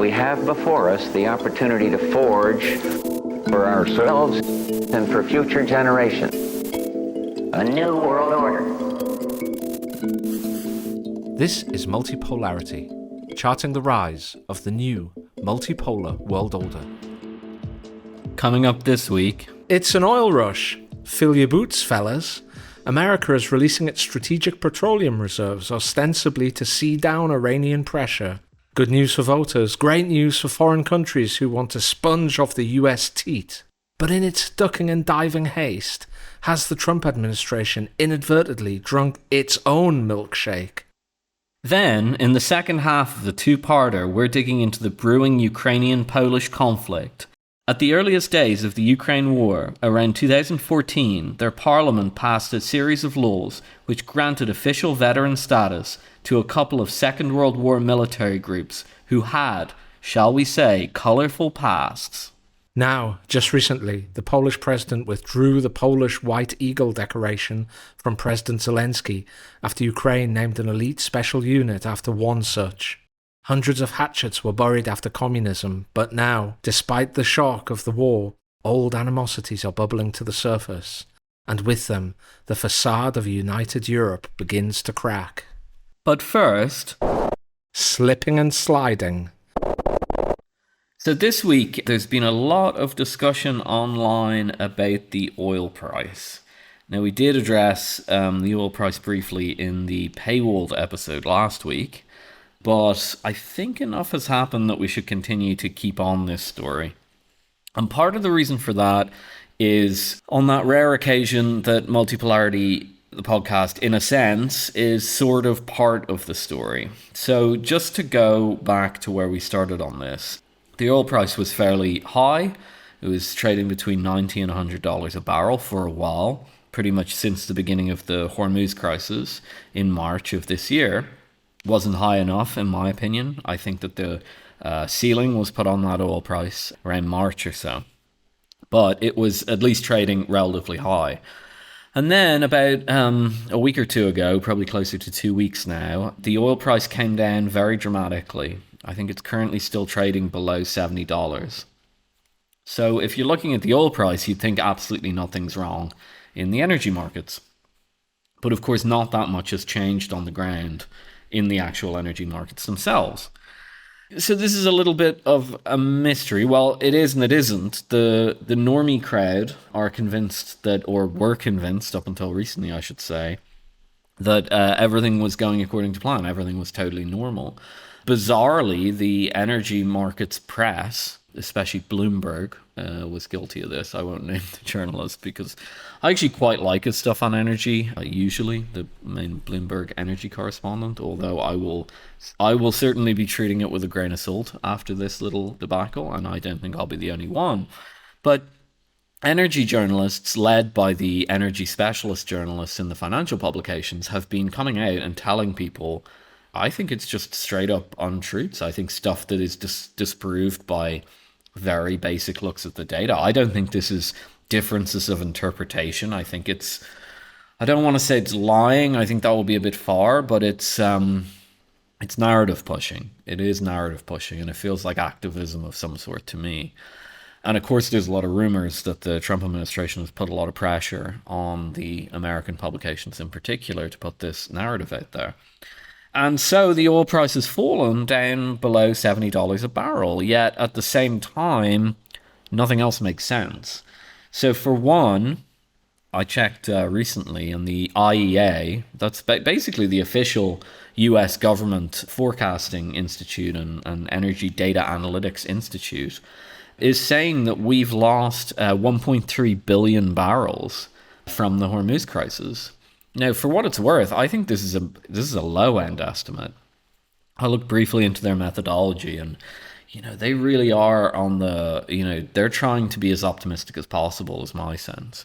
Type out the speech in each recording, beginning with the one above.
we have before us the opportunity to forge for ourselves and for future generations a new world order. This is Multipolarity, charting the rise of the new multipolar world order. Coming up this week, it's an oil rush. Fill your boots, fellas. America is releasing its strategic petroleum reserves, ostensibly to see down Iranian pressure. Good news for voters, great news for foreign countries who want to sponge off the US teat. But in its ducking and diving haste, has the Trump administration inadvertently drunk its own milkshake? Then, in the second half of the two-parter, we're digging into the brewing Ukrainian-Polish conflict. At the earliest days of the Ukraine war, around 2014, their parliament passed a series of laws which granted official veteran status to a couple of Second World War military groups who had, shall we say, colourful pasts. Now, just recently, the Polish president withdrew the Polish White Eagle decoration from President Zelenskyy after Ukraine named an elite special unit after one such. Hundreds of hatchets were buried after communism, but now, despite the shock of the war, old animosities are bubbling to the surface, and with them, the facade of a united Europe begins to crack. But first, slipping and sliding. So this week, there's been a lot of discussion online about the oil price. Now, we did address the oil price briefly in the paywalled episode last week, but I think enough has happened that we should continue to keep on this story. And part of the reason for that is on that rare occasion that Multipolarity, the podcast, in a sense, is sort of part of the story. So just to go back to where we started on this, the oil price was fairly high. It was trading between $90 and $100 a barrel for a while, pretty much since the beginning of the Hormuz crisis in March of this year. Wasn't high enough, in my opinion. I think that the ceiling was put on that oil price around March or so. But it was at least trading relatively high. And then about a week or two ago, probably closer to 2 weeks now, the oil price came down very dramatically. I think it's currently still trading below $70. So if you're looking at the oil price, you'd think absolutely nothing's wrong in the energy markets. But of course, not that much has changed on the ground in the actual energy markets themselves. So this is a little bit of a mystery. Well, it is and it isn't. The normie crowd are convinced that, or were convinced up until recently, I should say, that everything was going according to plan. Everything was totally normal. Bizarrely, the energy markets press, especially Bloomberg, was guilty of this. I won't name the journalist because I actually quite like his stuff on energy, usually, the main Bloomberg energy correspondent, although I will certainly be treating it with a grain of salt after this little debacle, and I don't think I'll be the only one. But energy journalists, led by the energy specialist journalists in the financial publications, have been coming out and telling people, I think it's just straight up untruths. I think stuff that is disproved by very basic looks at the data. I don't think this is differences of interpretation. I think I don't want to say it's lying. I think that will be a bit far, but it's narrative pushing. It is narrative pushing, and it feels like activism of some sort to me. And of course, there's a lot of rumors that the Trump administration has put a lot of pressure on the American publications in particular to put this narrative out there. And so the oil price has fallen down below $70 a barrel, yet at the same time, nothing else makes sense. So for one, I checked recently, and the IEA, that's basically the official US government forecasting institute and energy data analytics institute, is saying that we've lost 1.3 billion barrels from the Hormuz crisis. Now, for what it's worth, I think this is a low-end estimate. I looked briefly into their methodology, and they really are on the, they're trying to be as optimistic as possible, is my sense.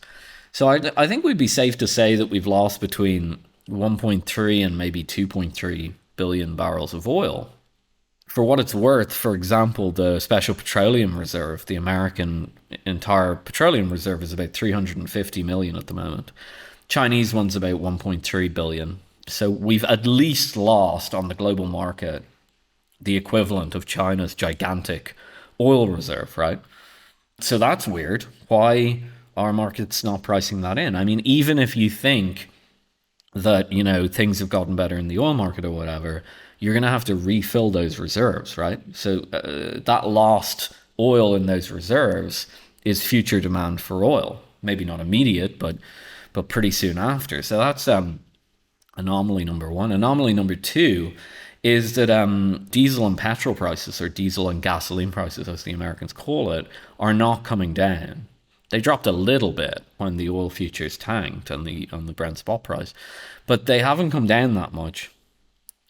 So I think we'd be safe to say that we've lost between 1.3 and maybe 2.3 billion barrels of oil. For what it's worth, for example, the Special Petroleum Reserve, the American entire petroleum reserve, is about 350 million at the moment. Chinese one's about 1.3 billion. So we've at least lost on the global market the equivalent of China's gigantic oil reserve, right? So that's weird. Why are markets not pricing that in? I mean, even if you think that, things have gotten better in the oil market or whatever, you're going to have to refill those reserves, right? So that lost oil in those reserves is future demand for oil. Maybe not immediate, but pretty soon after. So that's anomaly number one. Anomaly number two is that diesel and petrol prices, or diesel and gasoline prices, as the Americans call it, are not coming down. They dropped a little bit when the oil futures tanked on the Brent spot price, but they haven't come down that much.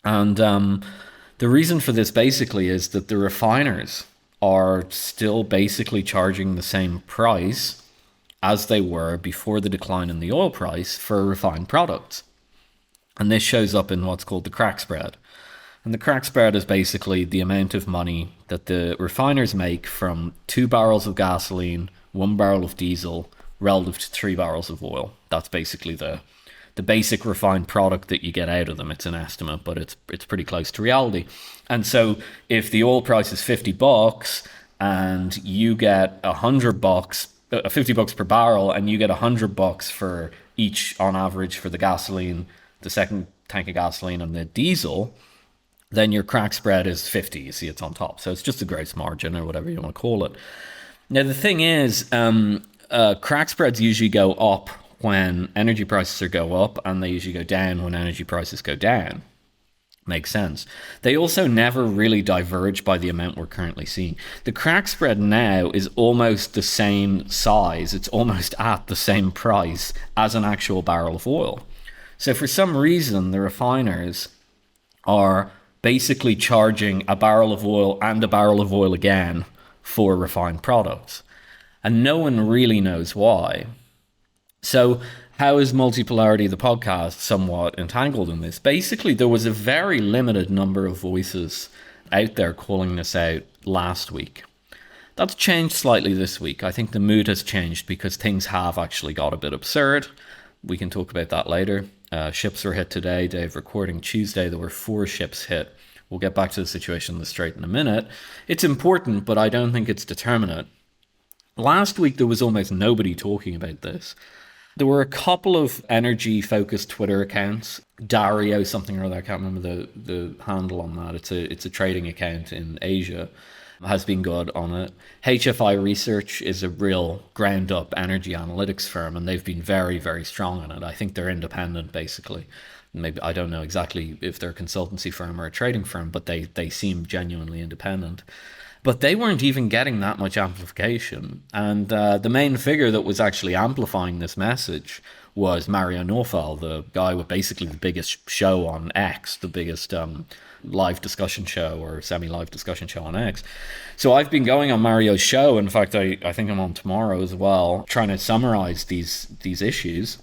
And the reason for this basically is that the refiners are still basically charging the same price as they were before the decline in the oil price for refined products. And this shows up in what's called the crack spread. And the crack spread is basically the amount of money that the refiners make from 2 barrels of gasoline, 1 barrel of diesel, relative to 3 barrels of oil. That's basically the basic refined product that you get out of them. It's an estimate, but it's pretty close to reality. And so if the oil price is $50 and you get $100, $50 per barrel, and you get $100 for each on average for the gasoline, the second tank of gasoline, and the diesel, then your crack spread is 50. You see it's on top. So it's just a gross margin, or whatever you want to call it. Now, the thing is, crack spreads usually go up when energy prices go up, and they usually go down when energy prices go down. Makes sense. They also never really diverge by the amount we're currently seeing. The crack spread now is almost the same size. It's almost at the same price as an actual barrel of oil. So for some reason, the refiners are basically charging a barrel of oil and a barrel of oil again for refined products. And no one really knows why. So how is Multipolarity, the podcast, somewhat entangled in this? Basically, there was a very limited number of voices out there calling this out last week. That's changed slightly this week. I think the mood has changed because things have actually got a bit absurd. We can talk about that later. Ships were hit today, day of recording Tuesday. There were 4 ships hit. We'll get back to the situation in the Strait in a minute. It's important, but I don't think it's determinate. Last week, there was almost nobody talking about this. There were a couple of energy-focused Twitter accounts. Dario something or other, I can't remember the handle on that. It's a trading account in Asia. Has been good on it. HFI Research is a real ground-up energy analytics firm, and they've been very, very strong on it. I think they're independent, basically. Maybe I don't know exactly if they're a consultancy firm or a trading firm, but they seem genuinely independent. But they weren't even getting that much amplification. And the main figure that was actually amplifying this message was Mario Nawfal, the guy with basically the biggest show on X, the biggest live discussion show or semi-live discussion show on X. So I've been going on Mario's show. In fact, I think I'm on tomorrow as well, trying to summarize these issues.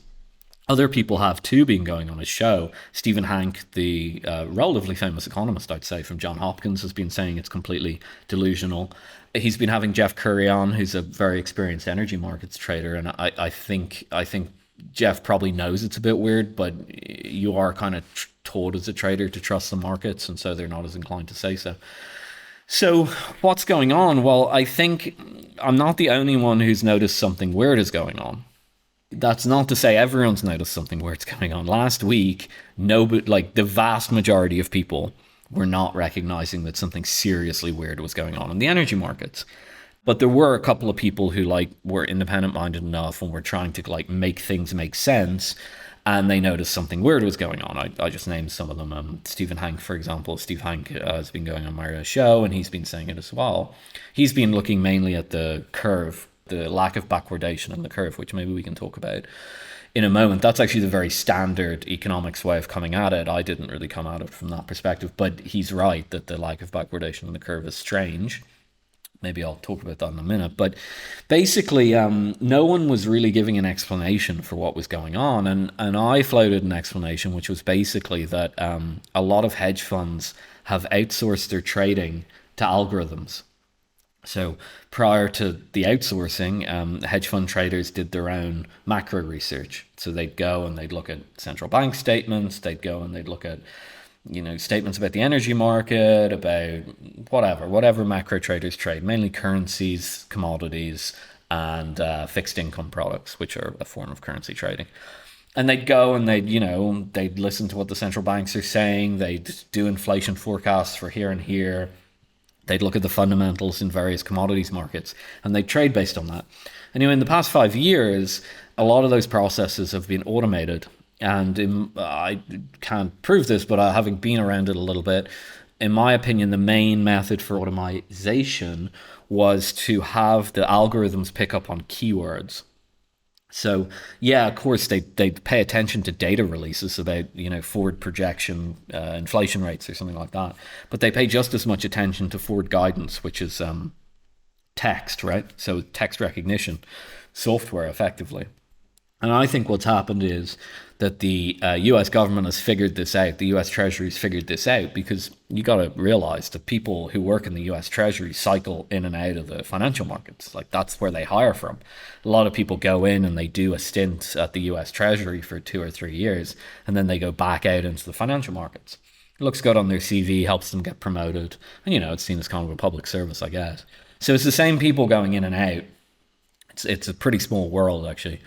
Other people have too been going on his show. Stephen Hanke, the relatively famous economist, I'd say, from Johns Hopkins, has been saying it's completely delusional. He's been having Jeff Curry on, who's a very experienced energy markets trader, and I think Jeff probably knows it's a bit weird, but you are kind of taught as a trader to trust the markets, and so they're not as inclined to say so. So what's going on? Well, I think I'm not the only one who's noticed something weird is going on. That's not to say everyone's noticed something weird's going on. Last week, the vast majority of people were not recognizing that something seriously weird was going on in the energy markets. But there were a couple of people who were independent-minded enough and were trying to make things make sense, and they noticed something weird was going on. I just named some of them. Stephen Hanke, for example. Steve Hanke has been going on Mario's show, and he's been saying it as well. He's been looking mainly at the curve, the lack of backwardation in the curve, which maybe we can talk about in a moment. That's actually the very standard economics way of coming at it. I didn't really come at it from that perspective, but he's right that the lack of backwardation in the curve is strange. Maybe I'll talk about that in a minute. But basically, no one was really giving an explanation for what was going on. And I floated an explanation, which was basically that a lot of hedge funds have outsourced their trading to algorithms. So prior to the outsourcing, hedge fund traders did their own macro research. So they'd go and they'd look at central bank statements. They'd go and they'd look at statements about the energy market, about whatever macro traders trade, mainly currencies, commodities, and fixed income products, which are a form of currency trading. And they'd go and they'd listen to what the central banks are saying. They'd do inflation forecasts for here and here. They'd look at the fundamentals in various commodities markets, and they'd trade based on that. Anyway, in the past 5 years, a lot of those processes have been automated. And I can't prove this, but having been around it a little bit, in my opinion, the main method for automation was to have the algorithms pick up on keywords. So, yeah, of course, they pay attention to data releases about, forward projection, inflation rates or something like that. But they pay just as much attention to forward guidance, which is text, right? So text recognition software, effectively. And I think what's happened is that the US government has figured this out. The US Treasury's figured this out, because you got to realize that people who work in the US Treasury cycle in and out of the financial markets. Like, that's where they hire from. A lot of people go in and they do a stint at the US Treasury for 2 or 3 years, and then they go back out into the financial markets. It looks good on their CV, helps them get promoted. And, it's seen as kind of a public service, I guess. So it's the same people going in and out. It's a pretty small world, actually.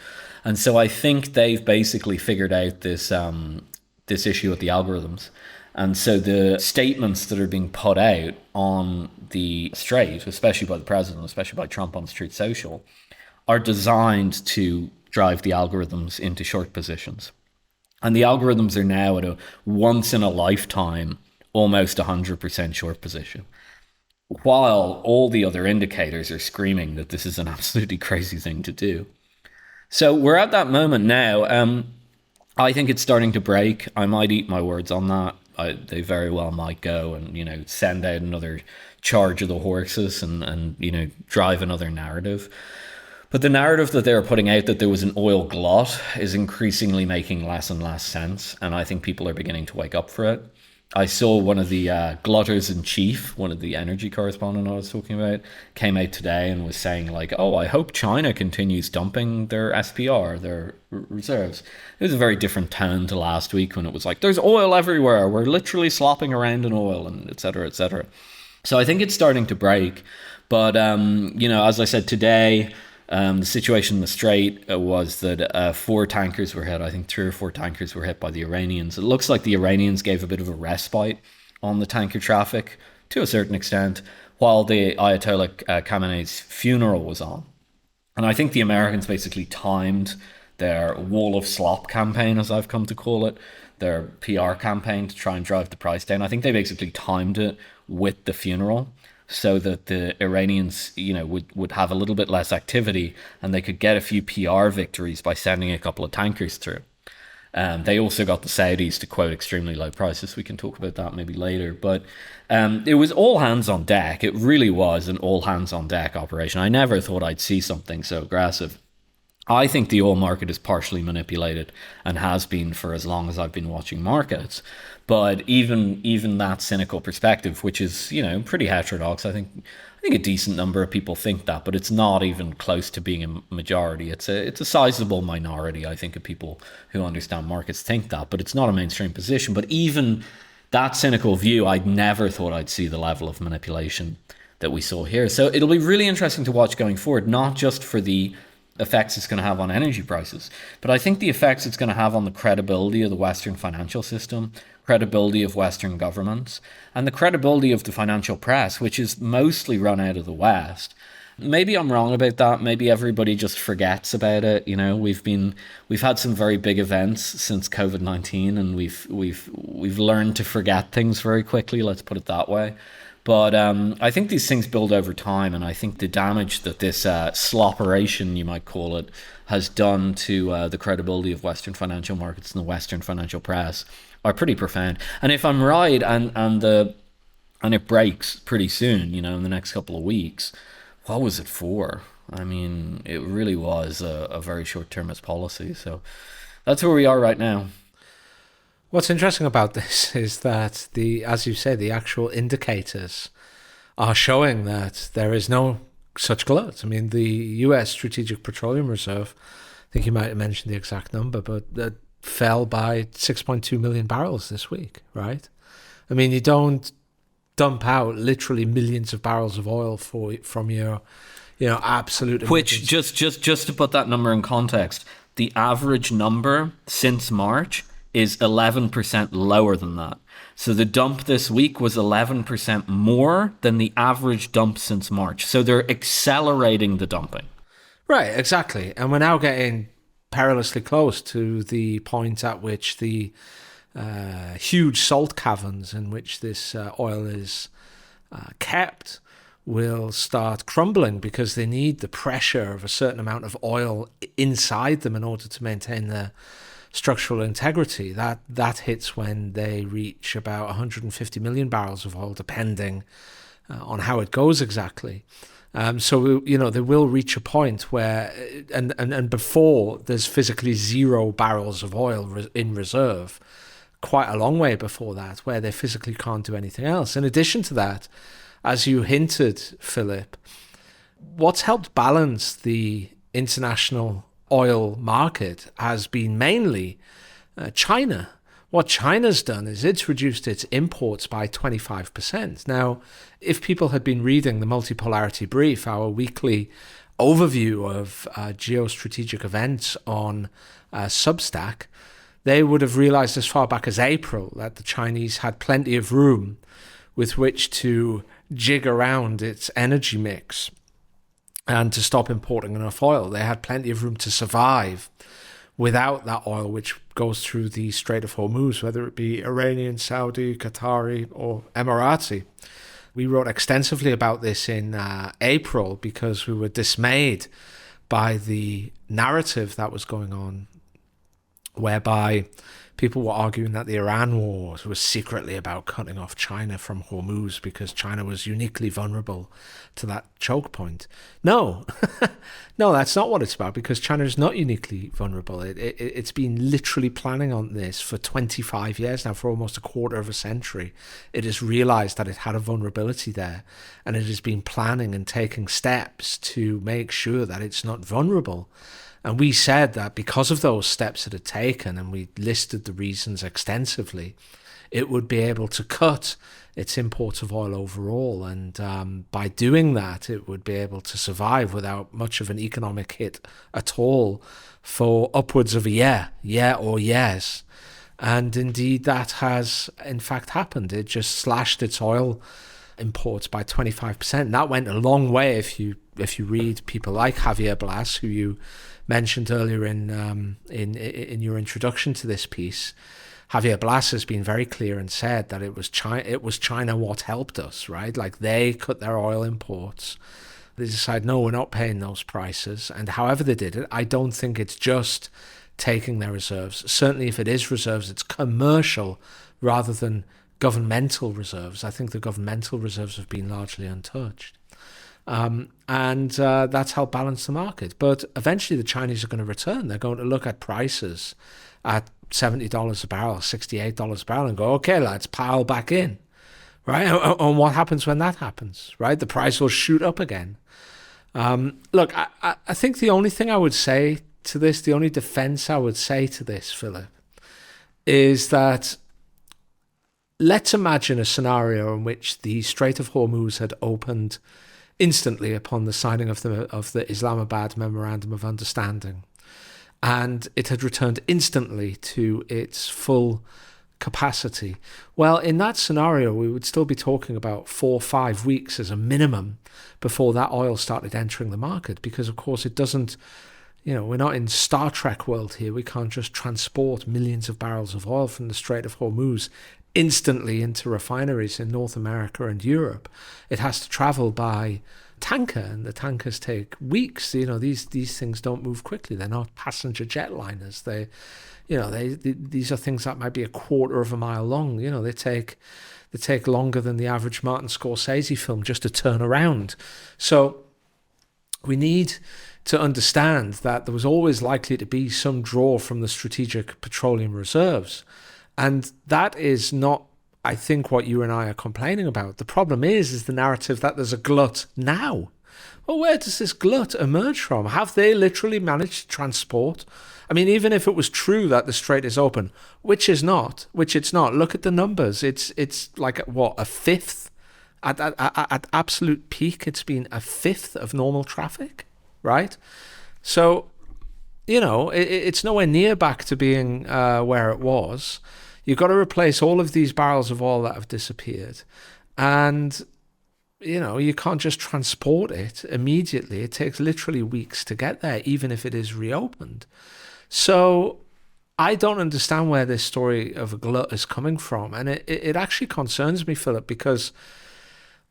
And so I think they've basically figured out this issue with the algorithms. And so the statements that are being put out on the straight, especially by the president, especially by Trump on Street Social, are designed to drive the algorithms into short positions. And the algorithms are now at a once in a lifetime, almost 100% short position, while all the other indicators are screaming that this is an absolutely crazy thing to do. So we're at that moment now. I think it's starting to break. I might eat my words on that. They very well might go and, send out another charge of the horses and drive another narrative. But the narrative that they're putting out, that there was an oil glut, is increasingly making less and less sense. And I think people are beginning to wake up for it. I saw one of the glutters in chief, one of the energy correspondent I was talking about, came out today and was saying, like, oh, I hope China continues dumping their SPR, their reserves. It was a very different tone to last week when it was like, there's oil everywhere. We're literally slopping around in oil, and et cetera, et cetera. So I think it's starting to break. But, as I said today, the situation in the Strait was that 4 tankers were hit. I think 3 or 4 tankers were hit by the Iranians. It looks like the Iranians gave a bit of a respite on the tanker traffic to a certain extent, while the Ayatollah Khamenei's funeral was on. And I think the Americans basically timed their wall of slop campaign, as I've come to call it, their PR campaign to try and drive the price down. I think they basically timed it with the funeral, so that the Iranians, would have a little bit less activity, and they could get a few PR victories by sending a couple of tankers through. They also got the Saudis to quote extremely low prices. We can talk about that maybe later. But it was all hands on deck. It really was an all hands on deck operation. I never thought I'd see something so aggressive. I think the oil market is partially manipulated, and has been for as long as I've been watching markets. But even that cynical perspective, which is, pretty heterodox, I think a decent number of people think that, but it's not even close to being a majority. It's a sizable minority, I think, of people who understand markets think that, but it's not a mainstream position. But even that cynical view, I never thought I'd see the level of manipulation that we saw here. So it'll be really interesting to watch going forward, not just for the effects it's going to have on energy prices, but I think the effects it's going to have on the credibility of the Western financial system, credibility of Western governments, and the credibility of the financial press, which is mostly run out of the West. Maybe I'm wrong about that. Maybe everybody just forgets about it. We've had some very big events since COVID-19, and we've learned to forget things very quickly. Let's put it that way. But I think these things build over time, and I think the damage that this slopperation, you might call it, has done to the credibility of Western financial markets and the Western financial press are pretty profound. And if I'm right, and it breaks pretty soon, in the next couple of weeks, what was it for? I mean, it really was a very short-termist policy. So that's where we are right now. What's interesting about this is that as you say, the actual indicators are showing that there is no such glut. I mean, the US Strategic Petroleum Reserve, I think you might have mentioned the exact number, but that fell by 6.2 million barrels this week, right? I mean, you don't dump out literally millions of barrels of oil from your, absolute. Which, just to put that number in context, the average number since March is 11% lower than that. So the dump this week was 11% more than the average dump since March. So they're accelerating the dumping. Right, exactly. And we're now getting perilously close to the point at which the huge salt caverns in which this oil is kept will start crumbling, because they need the pressure of a certain amount of oil inside them in order to maintain their structural integrity. That hits when they reach about 150 million barrels of oil, depending on how it goes exactly. So they will reach a point where, and before there's physically 0 barrels of oil in reserve, quite a long way before that, where they physically can't do anything else. In addition to that, as you hinted, Philip, what's helped balance the international oil market has been mainly China. What China's done is it's reduced its imports by 25%. Now, if people had been reading the Multipolarity Brief, our weekly overview of geostrategic events on Substack, they would have realized as far back as April that the Chinese had plenty of room with which to jig around its energy mix and to stop importing enough oil. They had plenty of room to survive without that oil, which goes through the Strait of Hormuz, whether it be Iranian, Saudi, Qatari, or Emirati. We wrote extensively about this in April because we were dismayed by the narrative that was going on, whereby people were arguing that the Iran war was secretly about cutting off China from Hormuz because China was uniquely vulnerable to that choke point. No, no, that's not what it's about, because China is not uniquely vulnerable. It's been literally planning on this for 25 years now, for almost a quarter of a century. It has realized that it had a vulnerability there, and it has been planning and taking steps to make sure that it's not vulnerable. And we said that because of those steps it had taken, and we listed the reasons extensively, it would be able to cut its imports of oil overall. And by doing that, it would be able to survive without much of an economic hit at all for upwards of a year or years. And indeed, that has in fact happened. It just slashed its oil imports by 25%. That went a long way if you read people like Javier Blas, who you mentioned earlier in your introduction to this piece. Javier Blas has been very clear and said that it was China what helped us, right? Like, they cut their oil imports. They decided, no, we're not paying those prices. And however they did it, I don't think it's just taking their reserves. Certainly if it is reserves, it's commercial rather than governmental reserves. I think the governmental reserves have been largely untouched. And that's helped balance the market. But eventually the Chinese are going to return. They're going to look at prices at $70 a barrel, $68 a barrel, and go, okay, let's pile back in, right? And what happens when that happens, right? The price will shoot up again. Look, I think the only thing I would say to this, the only defense I would say to this, Philip, is that let's imagine a scenario in which the Strait of Hormuz had opened instantly upon the signing of the Islamabad Memorandum of Understanding, and it had returned instantly to its full capacity. Well, in that scenario, we would still be talking about 4 or 5 weeks as a minimum before that oil started entering the market, because of course it doesn't, we're not in Star Trek world here. We can't just transport millions of barrels of oil from the Strait of Hormuz instantly into refineries in North America and Europe. It has to travel by tanker, and the tankers take weeks. These things don't move quickly. They're not passenger jetliners. These are things that might be a quarter of a mile long. They take longer than the average Martin Scorsese film just to turn around. So we need to understand that there was always likely to be some draw from the strategic petroleum reserves. And that is not, I think, what you and I are complaining about. The problem is the narrative that there's a glut now. well, where does this glut emerge from? Have they literally managed to transport? I mean, even if it was true that the strait is open, which it's not. Look at the numbers. It's like what, a fifth at absolute peak. It's been a fifth of normal traffic, right? So, it's nowhere near back to being where it was. You've got to replace all of these barrels of oil that have disappeared, and you can't just transport it immediately. It takes literally weeks to get there, even if it is reopened. So I don't understand where this story of a glut is coming from. And it actually concerns me, Philip, because,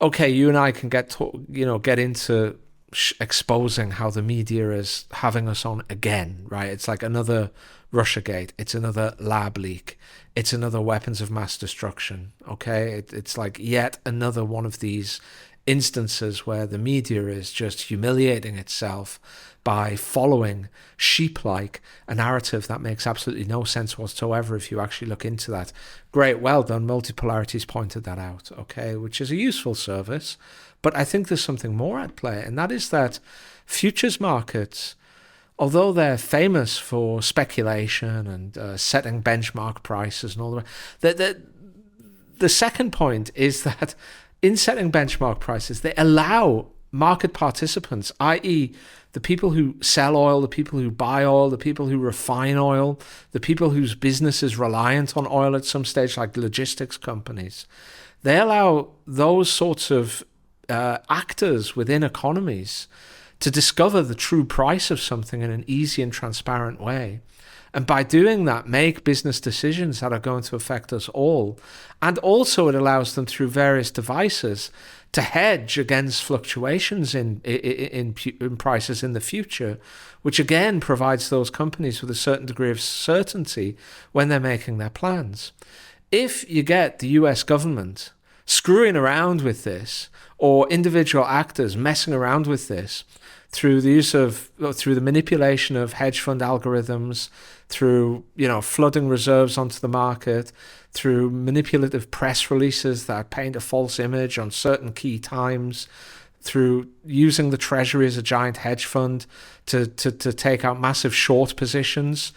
okay, you and I can get into exposing how the media is having us on again, right? It's like another Russiagate. It's another lab leak. It's another weapons of mass destruction, okay? It's like yet another one of these instances where the media is just humiliating itself by following sheep-like a narrative that makes absolutely no sense whatsoever if you actually look into that. Great, well done. Multipolarity's pointed that out, okay, which is a useful service. But I think there's something more at play, and that is that futures markets, although they're famous for speculation and setting benchmark prices and all that, the second point is that in setting benchmark prices, they allow market participants, i.e. the people who sell oil, the people who buy oil, the people who refine oil, the people whose business is reliant on oil at some stage, like logistics companies, they allow those sorts of actors within economies to discover the true price of something in an easy and transparent way. And by doing that, make business decisions that are going to affect us all. And also it allows them through various devices to hedge against fluctuations in prices in the future, which again provides those companies with a certain degree of certainty when they're making their plans. If you get the US government screwing around with this, or individual actors messing around with this through the manipulation of hedge fund algorithms, through flooding reserves onto the market, through manipulative press releases that paint a false image on certain key times, through using the Treasury as a giant hedge fund to take out massive short positions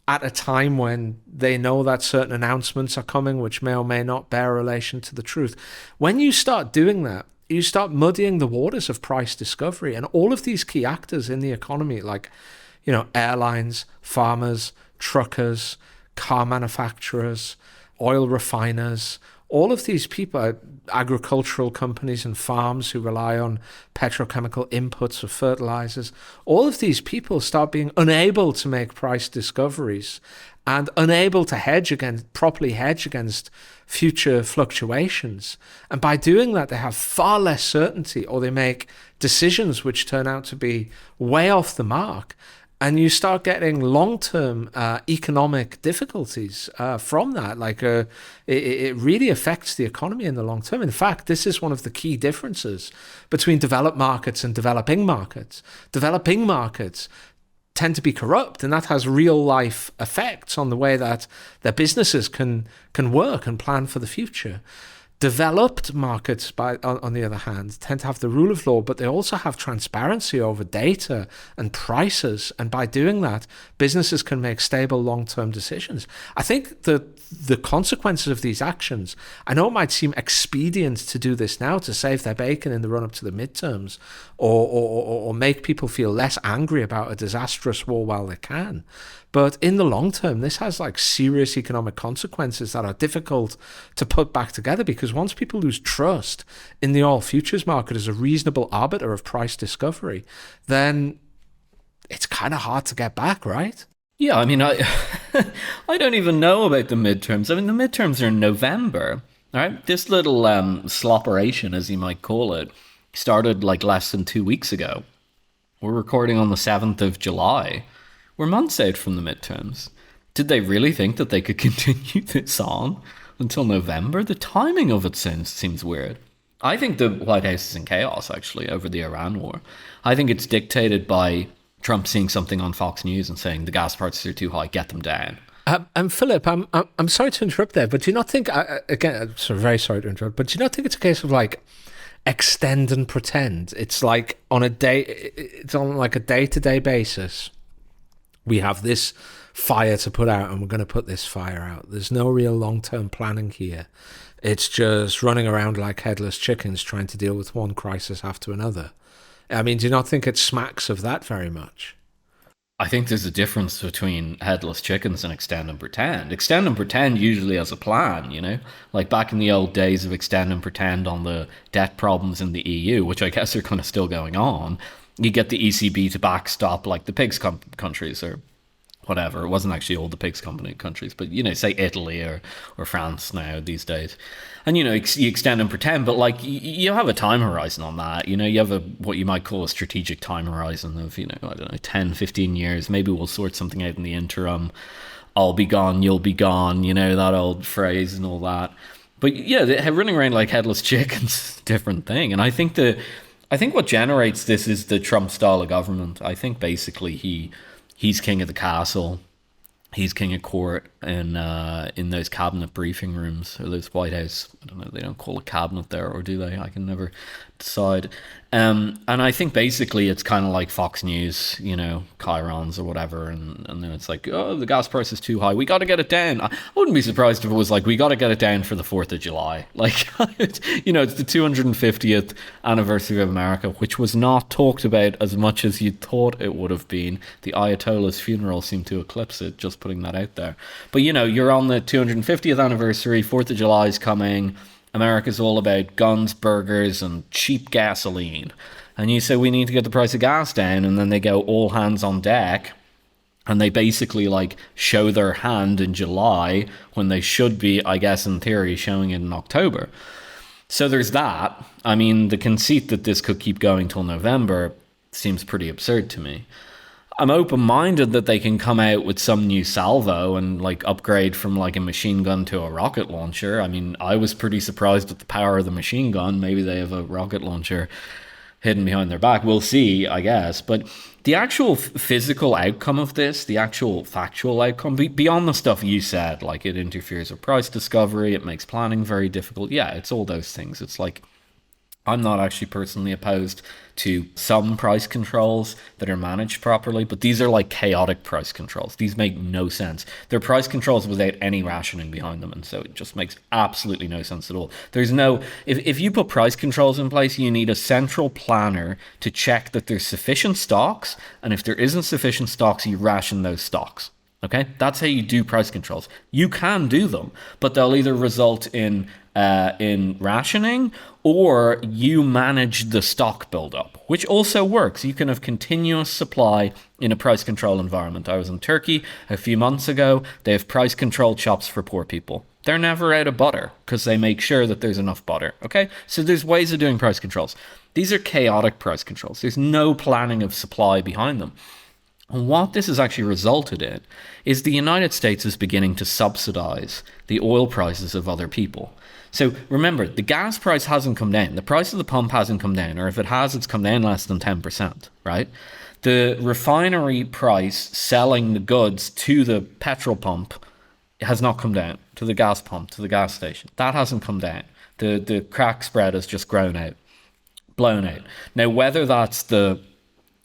at a time when they know that certain announcements are coming which may or may not bear relation to the truth. When you start doing that, you start muddying the waters of price discovery, and all of these key actors in the economy, like airlines, farmers, truckers, car manufacturers, oil refiners, all of these people, agricultural companies and farms who rely on petrochemical inputs of fertilizers, all of these people start being unable to make price discoveries and unable to properly hedge against future fluctuations. And by doing that, they have far less certainty, or they make decisions which turn out to be way off the mark. And you start getting long-term economic difficulties from that. It really affects the economy in the long term. In fact, this is one of the key differences between developed markets and developing markets. Developing markets tend to be corrupt, and that has real-life effects on the way that their businesses can work and plan for the future. Developed markets, on the other hand, tend to have the rule of law, but they also have transparency over data and prices. And by doing that, businesses can make stable long-term decisions. I think the consequences of these actions, I know it might seem expedient to do this now to save their bacon in the run-up to the midterms, or make people feel less angry about a disastrous war while they can. But in the long term, this has serious economic consequences that are difficult to put back together, because once people lose trust in the oil futures market as a reasonable arbiter of price discovery, then it's kind of hard to get back, right? Yeah, I mean, I don't even know about the midterms. I mean, the midterms are in November, right? This little slopperation, as you might call it, started less than 2 weeks ago. We're recording on the 7th of July. We're months out from the midterms. Did they really think that they could continue this on until November? The timing of it seems weird. I think the White House is in chaos, actually, over the Iran war. I think it's dictated by Trump seeing something on Fox News and saying the gas prices are too high, get them down. And Philip, I'm sorry to interrupt there, but do you not think, again, I'm very sorry to interrupt, but do you not think it's a case of extend and pretend. It's like it's on like a day-to-day basis. We have this fire to put out and we're going to put this fire out. There's no real long-term planning here. It's just running around like headless chickens trying to deal with one crisis after another. I mean, do you not think it smacks of that very much? I think there's a difference between headless chickens and extend and pretend. Extend and pretend usually has a plan, you know? Like back in the old days of extend and pretend on the debt problems in the EU, which I guess are kind of still going on, you get the ECB to backstop like the pigs countries or whatever. It wasn't actually all the pigs company countries, but, you know, say Italy or France now these days. And, you know, you extend and pretend, but like you have a time horizon on that. You know, you have what you might call a strategic time horizon of, you know, I don't know, 10, 15 years. Maybe we'll sort something out in the interim. I'll be gone, you'll be gone, you know, that old phrase and all that. But yeah, running around like headless chickens, different thing. And I think what generates this is the Trump style of government. I think basically he's king of the castle. He's king of court in those cabinet briefing rooms or those White House. I don't know. They don't call it cabinet there, or do they? I can never decide. And I think basically it's kind of like Fox News, you know, chyrons or whatever. And then it's like, oh, the gas price is too high. We got to get it down. I wouldn't be surprised if it was like, we got to get it down for the 4th of July. Like, you know, it's the 250th anniversary of America, which was not talked about as much as you thought it would have been. The Ayatollah's funeral seemed to eclipse it, just putting that out there. But, you know, you're on the 250th anniversary, 4th of July is coming. America's all about guns, burgers, and cheap gasoline. And you say, we need to get the price of gas down, and then they go all hands on deck, and they basically, like, show their hand in July when they should be, I guess, in theory, showing it in October. So there's that. I mean, the conceit that this could keep going till November seems pretty absurd to me. I'm open-minded that they can come out with some new salvo and like upgrade from like a machine gun to a rocket launcher. I mean, I was pretty surprised at the power of the machine gun. Maybe they have a rocket launcher hidden behind their back. We'll see, I guess. But the actual physical outcome of this, the actual factual outcome, beyond the stuff you said, like it interferes with price discovery, it makes planning very difficult. Yeah, it's all those things. It's like, I'm not actually personally opposed to some price controls that are managed properly, but these are like chaotic price controls. These make no sense. They're price controls without any rationing behind them, and so it just makes absolutely no sense at all. There's no, if you put price controls in place, you need a central planner to check that there's sufficient stocks, and if there isn't sufficient stocks, you ration those stocks. Okay, that's how you do price controls. You can do them, but they'll either result in rationing, or you manage the stock buildup, which also works. You can have continuous supply in a price control environment. I was in Turkey a few months ago. They have price control shops for poor people. They're never out of butter because they make sure that there's enough butter. Okay, so there's ways of doing price controls. These are chaotic price controls. There's no planning of supply behind them. And what this has actually resulted in is the United States is beginning to subsidize the oil prices of other people. So remember, the gas price hasn't come down. The price of the pump hasn't come down, or if it has, it's come down less than 10%, right? The refinery price selling the goods to the petrol pump has not come down, to the gas pump, to the gas station. That hasn't come down. The crack spread has just blown out. Now, whether that's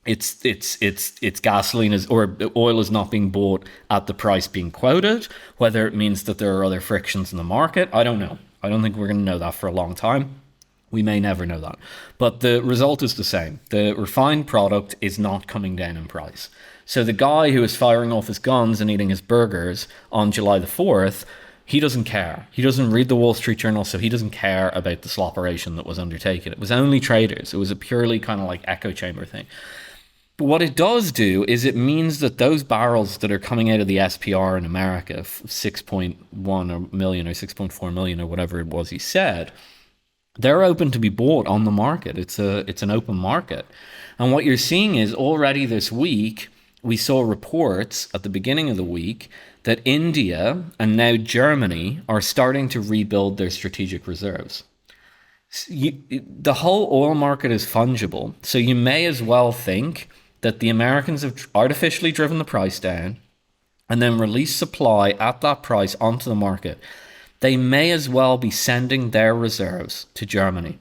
it's gasoline is, or oil is not being bought at the price being quoted, whether it means that there are other frictions in the market, I don't know. I don't think we're going to know that for a long time. We may never know that. But the result is the same. The refined product is not coming down in price. So the guy who is firing off his guns and eating his burgers on July the 4th, he doesn't care. He doesn't read the Wall Street Journal, so he doesn't care about this operation that was undertaken. It was only traders. It was a purely kind of like echo chamber thing. But what it does do is it means that those barrels that are coming out of the SPR in America, 6.1 million or 6.4 million or whatever it was he said, they're open to be bought on the market. It's an open market. And what you're seeing is already this week, we saw reports at the beginning of the week that India and now Germany are starting to rebuild their strategic reserves. The whole oil market is fungible, so you may as well think that the Americans have artificially driven the price down and then released supply at that price onto the market. They may as well be sending their reserves to Germany.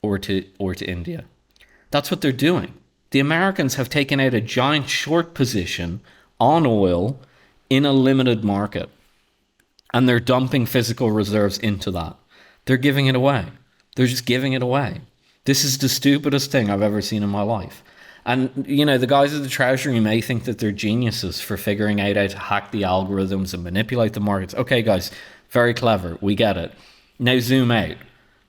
or to India. That's what they're doing. The Americans have taken out a giant short position on oil in a limited market, and they're dumping physical reserves into that. They're giving it away. They're just giving it away. This is the stupidest thing I've ever seen in my life. And, the guys at the Treasury may think that they're geniuses for figuring out how to hack the algorithms and manipulate the markets. Okay, guys, very clever. We get it. Now zoom out.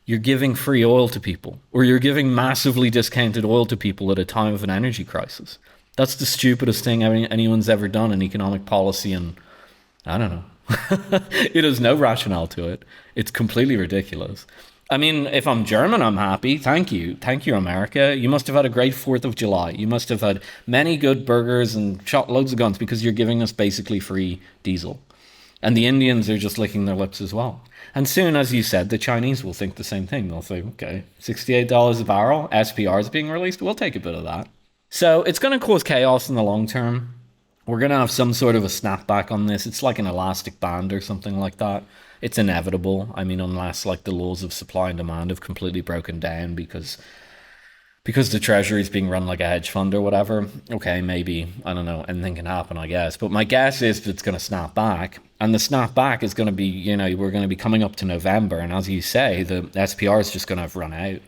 You're giving free oil to people, or you're giving massively discounted oil to people at a time of an energy crisis. That's the stupidest thing anyone's ever done in economic policy, and I don't know. It has no rationale to it. It's completely ridiculous. I mean, if I'm German, I'm happy. Thank you. Thank you, America. You must have had a great 4th of July. You must have had many good burgers and shot loads of guns because you're giving us basically free diesel. And the Indians are just licking their lips as well. And soon, as you said, the Chinese will think the same thing. They'll say, okay, $68 a barrel, SPR is being released. We'll take a bit of that. So it's going to cause chaos in the long term. We're going to have some sort of a snapback on this. It's like an elastic band or something like that. It's inevitable. I mean, unless like the laws of supply and demand have completely broken down because the Treasury is being run like a hedge fund or whatever. Okay, maybe, I don't know, anything can happen, I guess. But my guess is that it's going to snap back. And the snap back is going to be, we're going to be coming up to November. And as you say, the SPR is just going to have run out.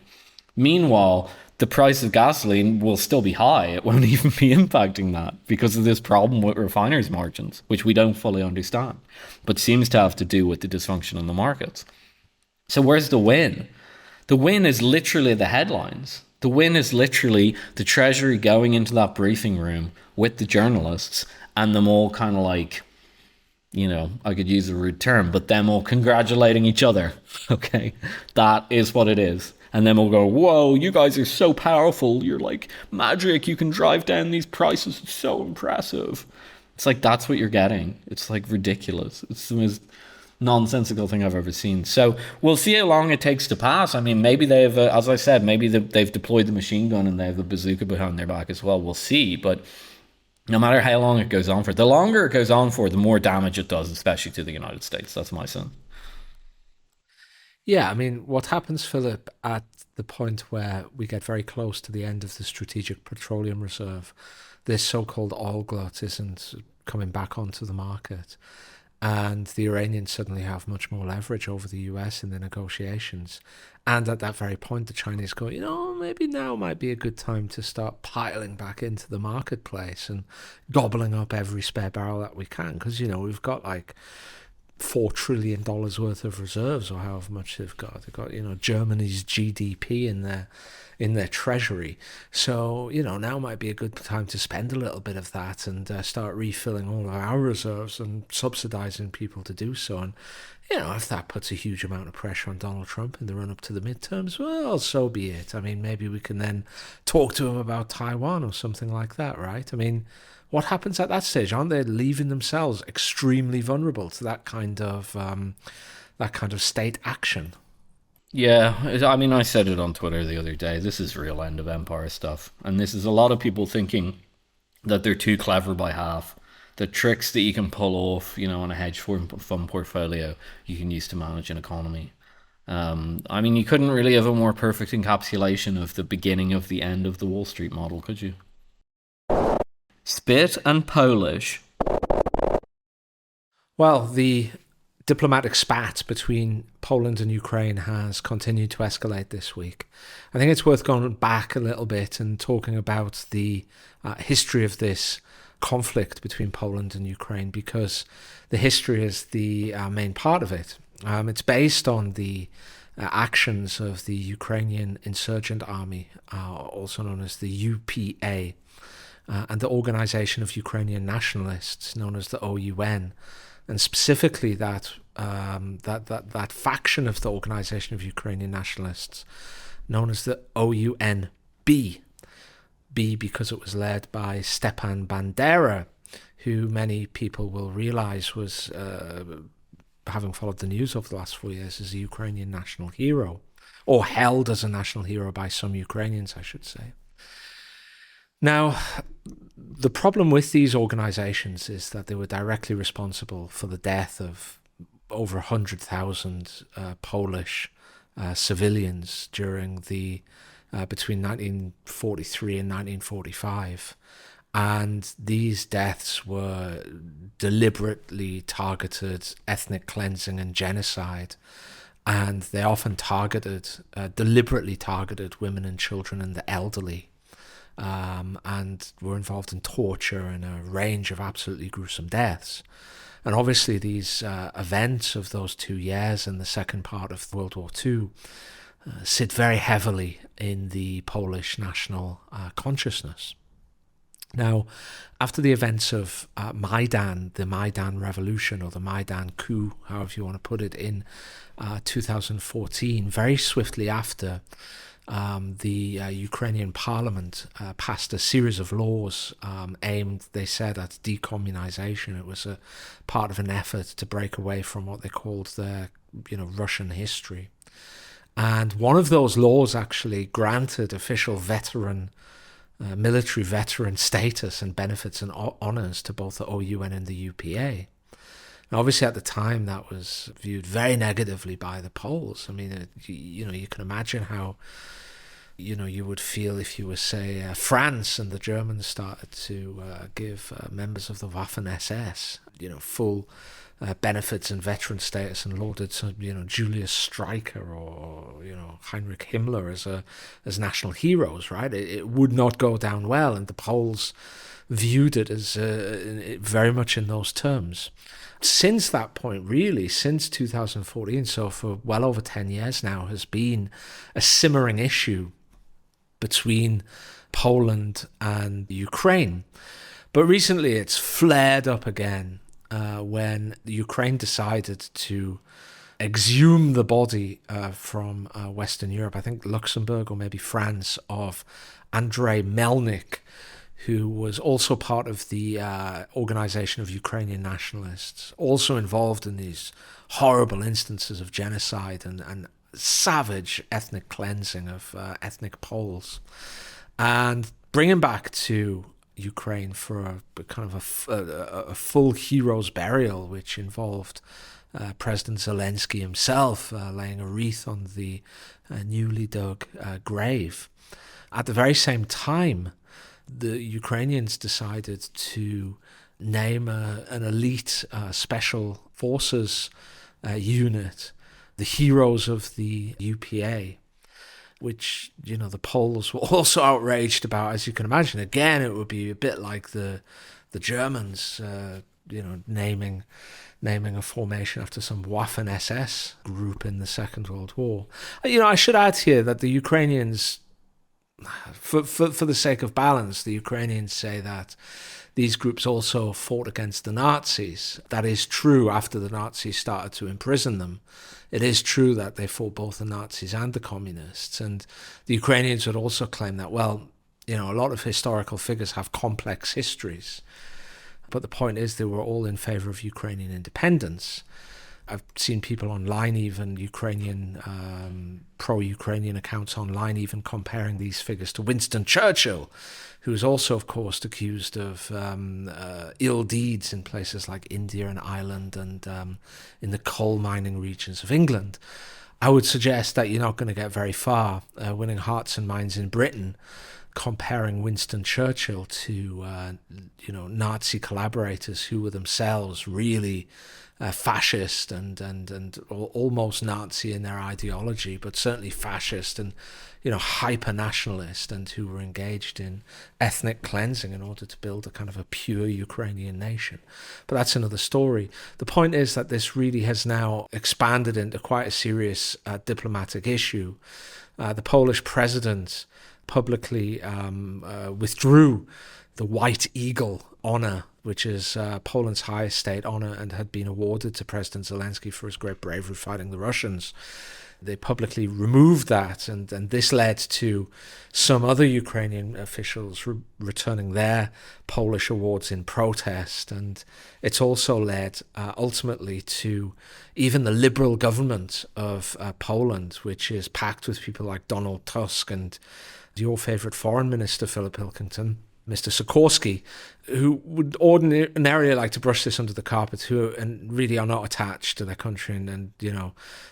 Meanwhile, the price of gasoline will still be high. It won't even be impacting that because of this problem with refiners' margins, which we don't fully understand, but seems to have to do with the dysfunction in the markets. So where's the win? The win is literally the headlines. The win is literally the Treasury going into that briefing room with the journalists and them all kind of like, I could use a rude term, but them all congratulating each other. Okay, that is what it is. And then we'll go, whoa, you guys are so powerful. You're like magic. You can drive down these prices. It's so impressive. It's like, that's what you're getting. It's like ridiculous. It's the most nonsensical thing I've ever seen. So we'll see how long it takes to pass. I mean, maybe they have, as I said, maybe they've deployed the machine gun and they have a bazooka behind their back as well. We'll see. But no matter how long it goes on for, the longer it goes on for, the more damage it does, especially to the United States. That's my sense. Yeah, I mean, what happens, Philip, at the point where we get very close to the end of the Strategic Petroleum Reserve, this so-called oil glut isn't coming back onto the market, and the Iranians suddenly have much more leverage over the US in the negotiations. And at that very point, the Chinese go, maybe now might be a good time to start piling back into the marketplace and gobbling up every spare barrel that we can, because, we've got like $4 trillion worth of reserves, or however much they've got. They've got, Germany's GDP in their treasury. So, now might be a good time to spend a little bit of that and start refilling all of our reserves and subsidizing people to do so. And, if that puts a huge amount of pressure on Donald Trump in the run-up to the midterms, well, so be it. I mean, maybe we can then talk to him about Taiwan or something like that, right? I mean, what happens at that stage? Aren't they leaving themselves extremely vulnerable to that kind of state action? Yeah, I mean, I said it on Twitter the other day. This is real end of empire stuff. And this is a lot of people thinking that they're too clever by half. The tricks that you can pull off, on a hedge fund portfolio, you can use to manage an economy. I mean, you couldn't really have a more perfect encapsulation of the beginning of the end of the Wall Street model, could you? Spit and Polish. Well, the diplomatic spat between Poland and Ukraine has continued to escalate this week. I think it's worth going back a little bit and talking about the history of this conflict between Poland and Ukraine, because the history is the main part of it. It's based on the actions of the Ukrainian Insurgent Army, also known as the UPA, and the Organization of Ukrainian Nationalists, known as the OUN, and specifically that faction of the Organization of Ukrainian Nationalists, known as the OUN-B. B because it was led by Stepan Bandera, who many people will realize was, having followed the news over the last 4 years, as a Ukrainian national hero, or held as a national hero by some Ukrainians, I should say. Now, the problem with these organizations is that they were directly responsible for the death of over 100,000 Polish civilians during the between 1943 and 1945. And these deaths were deliberately targeted ethnic cleansing and genocide. And they often deliberately targeted women and children and the elderly, and were involved in torture and a range of absolutely gruesome deaths. And obviously these events of those 2 years and the second part of World War II sit very heavily in the Polish national consciousness. Now, after the events of Maidan, the Maidan Revolution or the Maidan coup, however you want to put it, in 2014, very swiftly after, the Ukrainian parliament passed a series of laws aimed, they said, at decommunization. It was a part of an effort to break away from what they called their, Russian history. And one of those laws actually granted official military veteran status and benefits and honours to both the OUN and the UPA. Now, obviously, at the time, that was viewed very negatively by the Poles. I mean, you can imagine how, you would feel if you were, say, France and the Germans started to give members of the Waffen-SS, full benefits and veteran status and lauded some, Julius Streicher or, Heinrich Himmler as national heroes, right? It would not go down well, and the Poles viewed it as very much in those terms. Since that point, really, since 2014, so for well over 10 years now, has been a simmering issue between Poland and Ukraine. But recently it's flared up again when Ukraine decided to exhume the body from Western Europe, I think Luxembourg or maybe France, of Andrei Melnik, who was also part of the organization of Ukrainian nationalists, also involved in these horrible instances of genocide and savage ethnic cleansing of ethnic Poles, and bring him back to Ukraine for a kind of a full hero's burial, which involved President Zelenskyy himself laying a wreath on the newly dug grave. At the very same time, the Ukrainians decided to name an elite special forces unit the heroes of the UPA, which, the Poles were also outraged about, as you can imagine. Again, it would be a bit like the Germans, naming a formation after some Waffen-SS group in the Second World War. I should add here that the Ukrainians, for the sake of balance, the Ukrainians say that these groups also fought against the Nazis. That is true after the Nazis started to imprison them. It is true that they fought both the Nazis and the communists. And the Ukrainians would also claim that, a lot of historical figures have complex histories. But the point is they were all in favor of Ukrainian independence. I've seen people online, even pro-Ukrainian accounts online, even comparing these figures to Winston Churchill, who is also, of course, accused of ill deeds in places like India and Ireland and in the coal mining regions of England. I would suggest that you're not going to get very far winning hearts and minds in Britain comparing Winston Churchill to, Nazi collaborators who were themselves really fascist and almost Nazi in their ideology, but certainly fascist and, hyper-nationalist, and who were engaged in ethnic cleansing in order to build a kind of a pure Ukrainian nation. But that's another story. The point is that this really has now expanded into quite a serious diplomatic issue. The Polish president publicly withdrew the White Eagle honor, which is Poland's highest state honor and had been awarded to President Zelenskyy for his great bravery fighting the Russians. They publicly removed that, and this led to some other Ukrainian officials returning their Polish awards in protest. And it's also led ultimately to even the liberal government of Poland, which is packed with people like Donald Tusk and your favorite foreign minister, Philip Pilkington, Mr. Sikorski, who would ordinarily like to brush this under the carpet, who and really are not attached to their country, and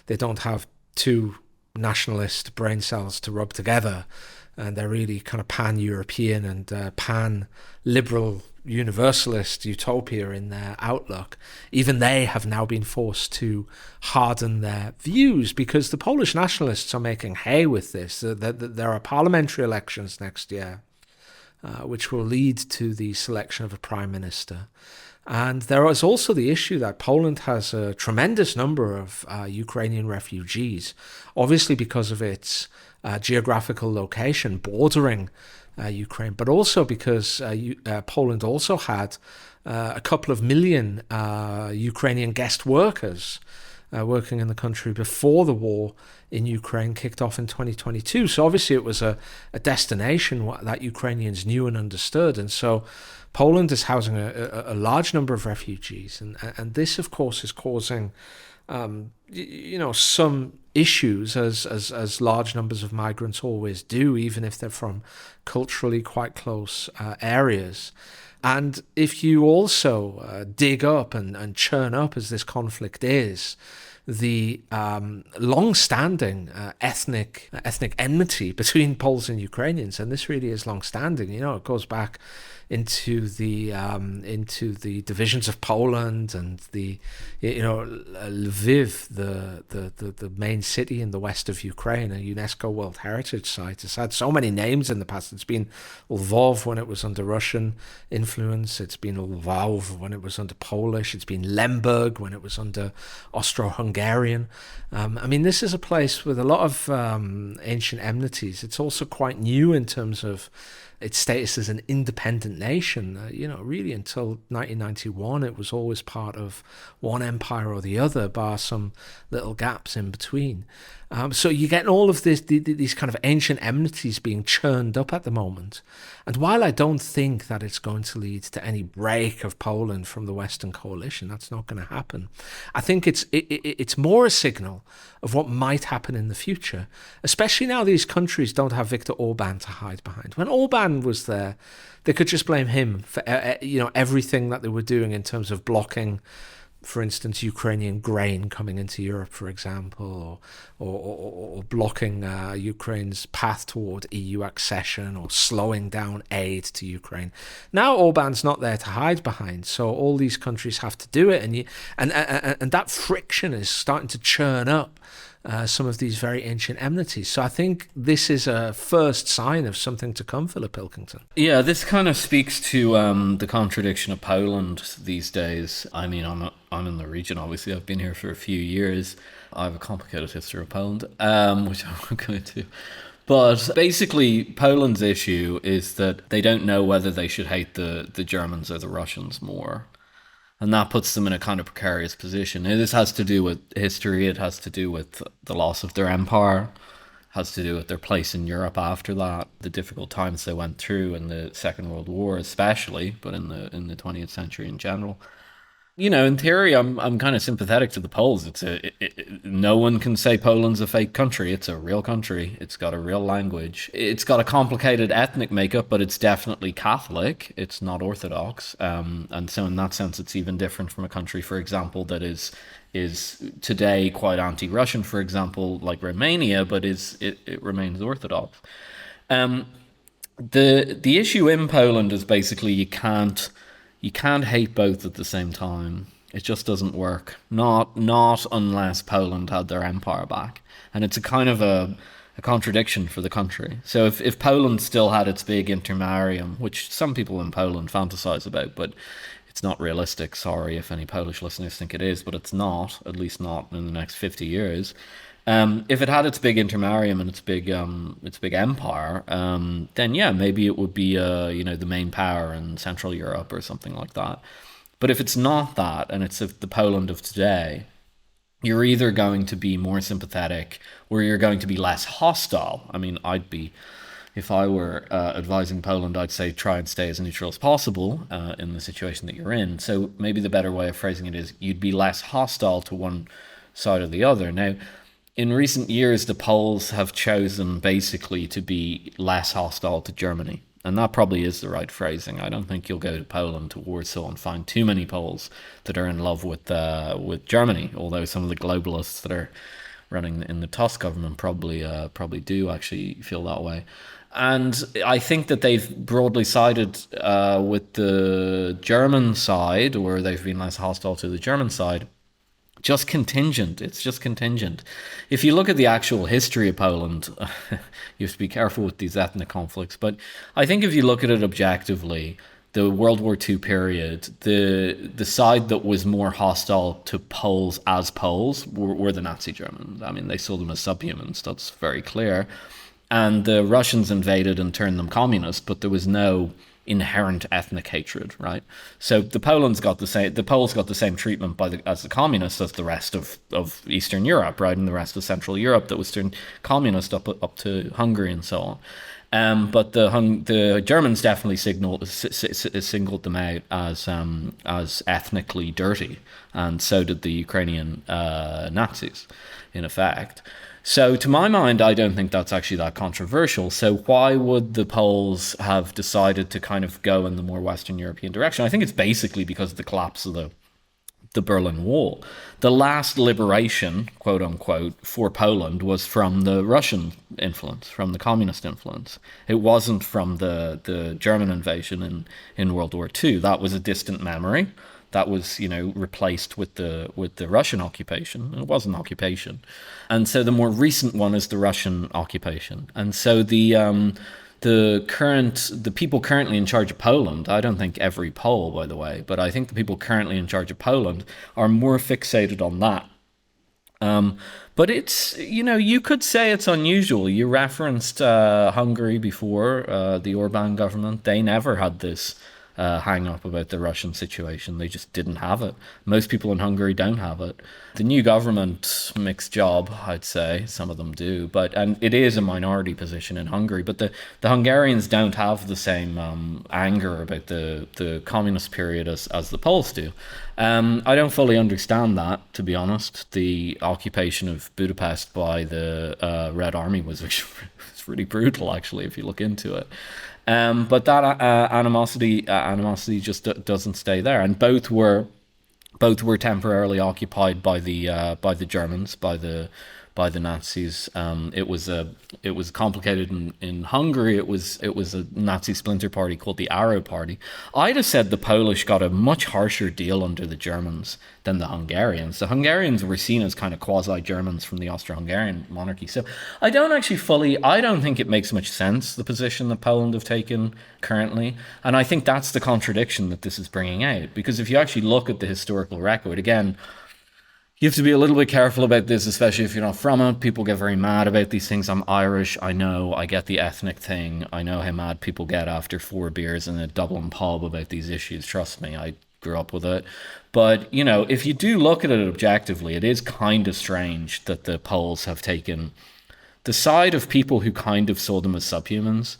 they don't have too nationalist brain cells to rub together, and they're really kind of pan-European and pan-liberal universalist utopia in their outlook. Even they have now been forced to harden their views because the Polish nationalists are making hay with this. There are parliamentary elections next year, which will lead to the selection of a prime minister. And there is also the issue that Poland has a tremendous number of Ukrainian refugees, obviously because of its geographical location bordering Ukraine, but also because Poland also had a couple of million Ukrainian guest workers working in the country before the war in Ukraine kicked off in 2022. So obviously it was a destination that Ukrainians knew and understood. And so Poland is housing a large number of refugees. And this, of course, is causing some issues, as large numbers of migrants always do, even if they're from culturally quite close areas. And if you also dig up and churn up, as this conflict is, the long-standing ethnic enmity between Poles and Ukrainians, and this really is long-standing. It goes back into the divisions of Poland and Lviv, the main city in the west of Ukraine, a UNESCO World Heritage Site. It's had so many names in the past. It's been Lvov when it was under Russian influence. It's been Lvov when it was under Polish. It's been Lemberg when it was under Austro-Hungarian. This is a place with a lot of ancient enmities. It's also quite new in terms of its status as an independent nation. Really until 1991, it was always part of one empire or the other, bar some little gaps in between. So you get all of these kind of ancient enmities being churned up at the moment. And while I don't think that it's going to lead to any break of Poland from the Western coalition, that's not going to happen. I think it's more a signal of what might happen in the future, especially now these countries don't have Viktor Orban to hide behind. When Orban was there, they could just blame him for everything that they were doing in terms of blocking, for instance, Ukrainian grain coming into Europe, for example, or blocking Ukraine's path toward EU accession, or slowing down aid to Ukraine. Now Orban's not there to hide behind, so all these countries have to do it, and that friction is starting to churn up some of these very ancient enmities. So I think this is a first sign of something to come, Philip Pilkington. Yeah, this kind of speaks to the contradiction of Poland these days. I'm in the region, obviously. I've been here for a few years. I have a complicated history of Poland, which I won't go into. But basically, Poland's issue is that they don't know whether they should hate the Germans or the Russians more. And that puts them in a kind of precarious position. Now, this has to do with history. It has to do with the loss of their empire. It has to do with their place in Europe after that, the difficult times they went through in the Second World War especially, but in the 20th century in general. In theory, I'm kind of sympathetic to the Poles. No one can say Poland's a fake country. It's a real country. It's got a real language. It's got a complicated ethnic makeup, but it's definitely Catholic. It's not Orthodox. And so in that sense, it's even different from a country, for example, that is today quite anti-Russian, for example, like Romania, but it remains Orthodox. The issue in Poland is basically you can't hate both at the same time. It just doesn't work. Not unless Poland had their empire back. And it's a kind of a contradiction for the country. So if Poland still had its big intermarium, which some people in Poland fantasize about, but it's not realistic. Sorry if any Polish listeners think it is, but it's not, at least not in the next 50 years. If it had its big intermarium and its big empire, then yeah, maybe it would be the main power in Central Europe or something like that. But if it's not that, and it's the Poland of today, you're either going to be more sympathetic or you're going to be less hostile. If I were advising Poland, I'd say try and stay as neutral as possible in the situation that you're in. So maybe the better way of phrasing it is you'd be less hostile to one side or the other. Now, in recent years, the Poles have chosen basically to be less hostile to Germany. And that probably is the right phrasing. I don't think you'll go to Poland, to Warsaw, and find too many Poles that are in love with Germany, although some of the globalists that are running in the Tusk government probably do actually feel that way. And I think that they've broadly sided with the German side, or they've been less hostile to the German side. Just contingent. It's just contingent. If you look at the actual history of Poland, you have to be careful with these ethnic conflicts. But I think if you look at it objectively, the World War II period, the side that was more hostile to Poles as Poles were the Nazi Germans. I mean, they saw them as subhumans. That's very clear. And the Russians invaded and turned them communist, but there was no inherent ethnic hatred, right? So the Poles got the same treatment as the communists as the rest of Eastern Europe, right, and the rest of Central Europe that was turned communist up to Hungary and so on. But the Germans definitely singled them out as ethnically dirty, and so did the Ukrainian Nazis, in effect. So to my mind, I don't think that's actually that controversial. So why would the Poles have decided to kind of go in the more Western European direction? I think it's basically because of the collapse of the Berlin Wall. The last liberation, quote unquote, for Poland was from the Russian influence, from the communist influence. It wasn't from the German invasion in World War II. That was a distant memory. That was, replaced with the Russian occupation. It was an occupation. And so the more recent one is the Russian occupation. And so the people currently in charge of Poland, I don't think every Pole, by the way, but I think the people currently in charge of Poland are more fixated on that. But it's, you could say it's unusual. You referenced Hungary before, the Orban government. They never had this hang up about the Russian situation. They just didn't have it. Most people in Hungary don't have it. The new government, mixed job, I'd say. Some of them do, and it is a minority position in Hungary. But the Hungarians don't have the same anger about the communist period as the Poles do. I don't fully understand that, to be honest. The occupation of Budapest by the Red Army was really brutal, actually, if you look into it. But that animosity just doesn't stay there, and both were temporarily occupied by the Germans, by the Nazis. It was complicated in Hungary. It was a Nazi splinter party called the Arrow Party. I'd have said the Polish got a much harsher deal under the Germans than the Hungarians. The Hungarians were seen as kind of quasi-Germans from the Austro-Hungarian monarchy. So I don't think it makes much sense, the position that Poland have taken currently. And I think that's the contradiction that this is bringing out. Because if you actually look at the historical record, again, you have to be a little bit careful about this, especially if you're not from it. People get very mad about these things. I'm Irish. I know. I get the ethnic thing. I know how mad people get after 4 beers in a Dublin pub about these issues. Trust me, I grew up with it. But, if you do look at it objectively, it is kind of strange that the Poles have taken the side of people who kind of saw them as subhumans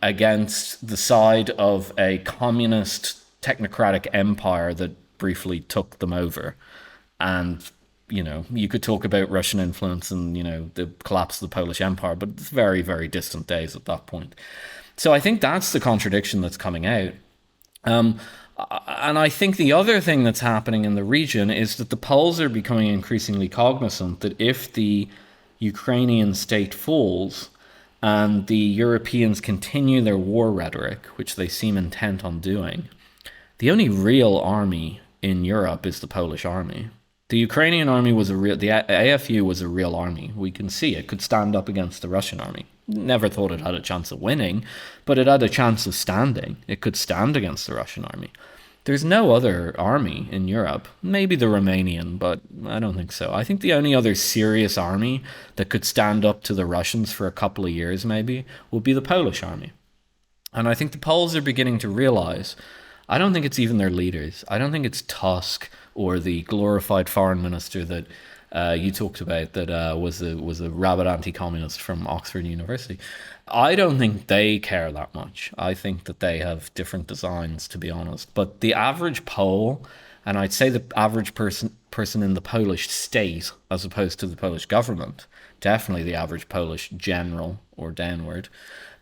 against the side of a communist technocratic empire that briefly took them over. And, you could talk about Russian influence and, the collapse of the Polish Empire, but it's very, very distant days at that point. So I think that's the contradiction that's coming out. And I think the other thing that's happening in the region is that the Poles are becoming increasingly cognizant that if the Ukrainian state falls and the Europeans continue their war rhetoric, which they seem intent on doing, the only real army in Europe is the Polish army. The Ukrainian army the AFU was a real army. We can see it could stand up against the Russian army. Never thought it had a chance of winning, but it had a chance of standing. It could stand against the Russian army. There's no other army in Europe, maybe the Romanian, but I don't think so. I think the only other serious army that could stand up to the Russians for a couple of years maybe would be the Polish army. And I think the Poles are beginning to realize, I don't think it's even their leaders. I don't think it's Tusk or the glorified foreign minister that you talked about that was a rabid anti-communist from Oxford University. I don't think they care that much. I think that they have different designs, to be honest. But the average Pole, and I'd say the average person in the Polish state, as opposed to the Polish government, definitely the average Polish general or downward,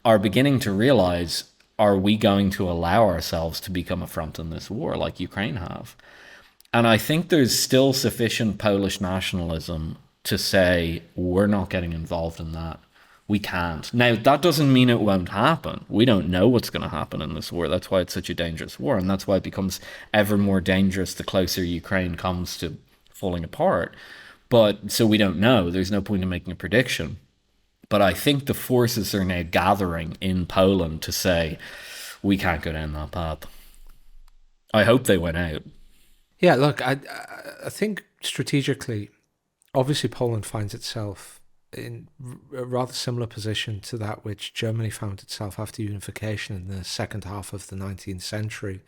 are beginning to realize, are we going to allow ourselves to become a front in this war like Ukraine have? And I think there's still sufficient Polish nationalism to say, we're not getting involved in that. We can't. Now, that doesn't mean it won't happen. We don't know what's going to happen in this war. That's why it's such a dangerous war. And that's why it becomes ever more dangerous the closer Ukraine comes to falling apart. But so we don't know. There's no point in making a prediction. But I think the forces are now gathering in Poland to say, we can't go down that path. I hope they went out. Yeah, look, I think strategically, obviously Poland finds itself in a rather similar position to that which Germany found itself after unification in the second half of the 19th century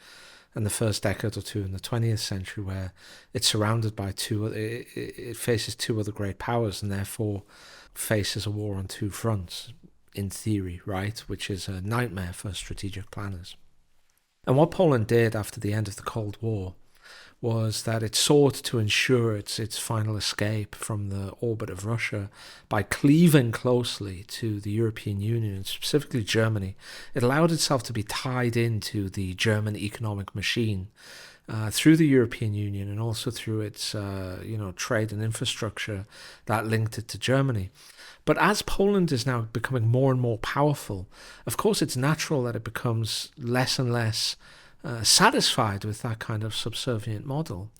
and the first decade or two in the 20th century, where it's surrounded by it faces two other great powers and therefore faces a war on two fronts, in theory, right? Which is a nightmare for strategic planners. And what Poland did after the end of the Cold War was that it sought to ensure its final escape from the orbit of Russia by cleaving closely to the European Union, and specifically Germany. It allowed itself to be tied into the German economic machine through the European Union and also through its trade and infrastructure that linked it to Germany. But as Poland is now becoming more and more powerful, of course it's natural that it becomes less and less satisfied with that kind of subservient model.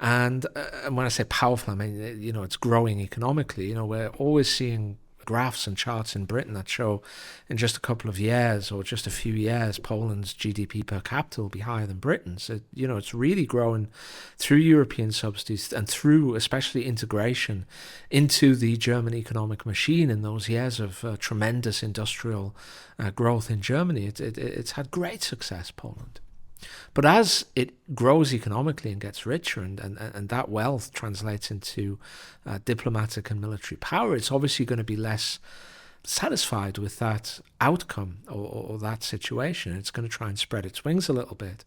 And when I say powerful, I mean, it's growing economically. We're always seeing graphs and charts in Britain that show in just a couple of years or just a few years, Poland's GDP per capita will be higher than Britain's. It's really growing through European subsidies and through especially integration into the German economic machine in those years of tremendous industrial growth in Germany. It's had great success, Poland. But as it grows economically and gets richer and that wealth translates into diplomatic and military power, it's obviously going to be less satisfied with that outcome or that situation. It's going to try and spread its wings a little bit.